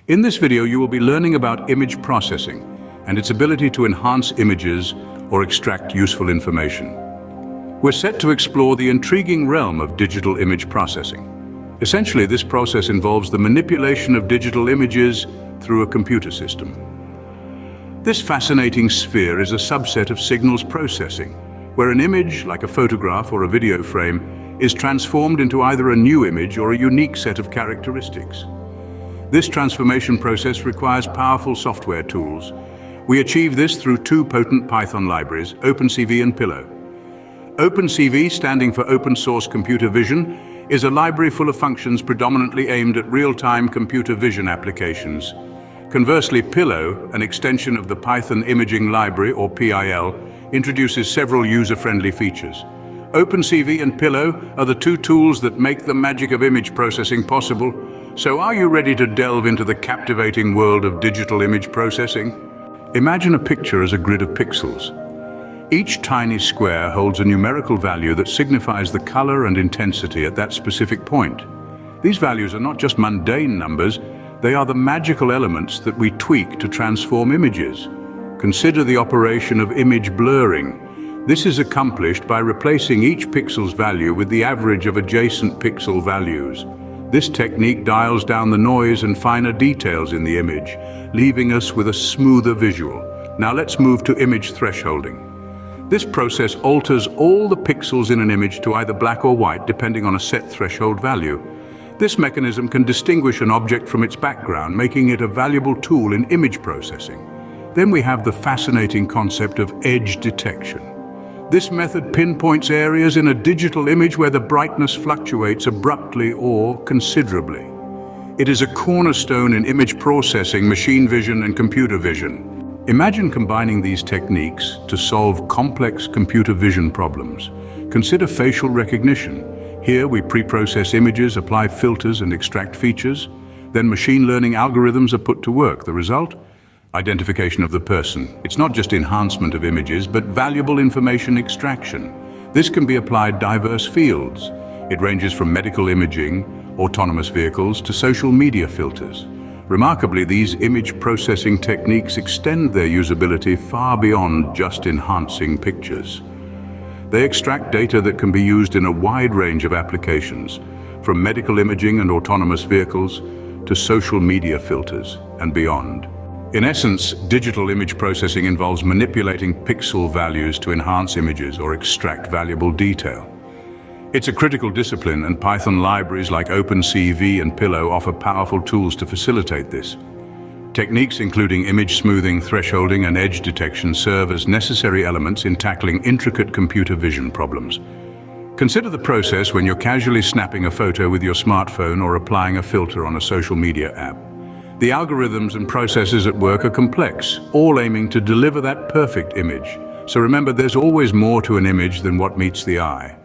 In this video, you will be learning about image processing and its ability to enhance images or extract useful information. We're set to explore the intriguing realm of digital image processing. Essentially, this process involves the manipulation of digital images through a computer system. This fascinating sphere is a subset of signals processing, where an image, like a photograph or a video frame, is transformed into either a new image or a unique set of characteristics. This transformation process requires powerful software tools. We achieve this through two potent Python libraries, OpenCV and Pillow. OpenCV, standing for Open Source Computer Vision, is a library full of functions predominantly aimed at real-time computer vision applications. Conversely, Pillow, an extension of the Python Imaging Library, or PIL, introduces several user-friendly features. OpenCV and Pillow are the two tools that make the magic of image processing possible. So are you ready to delve into the captivating world of digital image processing? Imagine a picture as a grid of pixels. Each tiny square holds a numerical value that signifies the color and intensity at that specific point. These values are not just mundane numbers, they are the magical elements that we tweak to transform images. Consider the operation of image blurring. This is accomplished by replacing each pixel's value with the average of adjacent pixel values. This technique dials down the noise and finer details in the image, leaving us with a smoother visual. Now let's move to image thresholding. This process alters all the pixels in an image to either black or white, depending on a set threshold value. This mechanism can distinguish an object from its background, making it a valuable tool in image processing. Then we have the fascinating concept of edge detection. This method pinpoints areas in a digital image where the brightness fluctuates abruptly or considerably. It is a cornerstone in image processing, machine vision, and computer vision. Imagine combining these techniques to solve complex computer vision problems. Consider facial recognition. Here we pre-process images, apply filters, and extract features. Then machine learning algorithms are put to work. The result? Identification of the person. It's not just enhancement of images, but valuable information extraction. This can be applied diverse fields. It ranges from medical imaging, autonomous vehicles, to social media filters. Remarkably, these image processing techniques extend their usability far beyond just enhancing pictures. They extract data that can be used in a wide range of applications, from medical imaging and autonomous vehicles to social media filters and beyond. In essence, digital image processing involves manipulating pixel values to enhance images or extract valuable detail. It's a critical discipline, and Python libraries like OpenCV and Pillow offer powerful tools to facilitate this. Techniques including image smoothing, thresholding, and edge detection serve as necessary elements in tackling intricate computer vision problems. Consider the process when you're casually snapping a photo with your smartphone or applying a filter on a social media app. The algorithms and processes at work are complex, all aiming to deliver that perfect image. So remember, there's always more to an image than what meets the eye.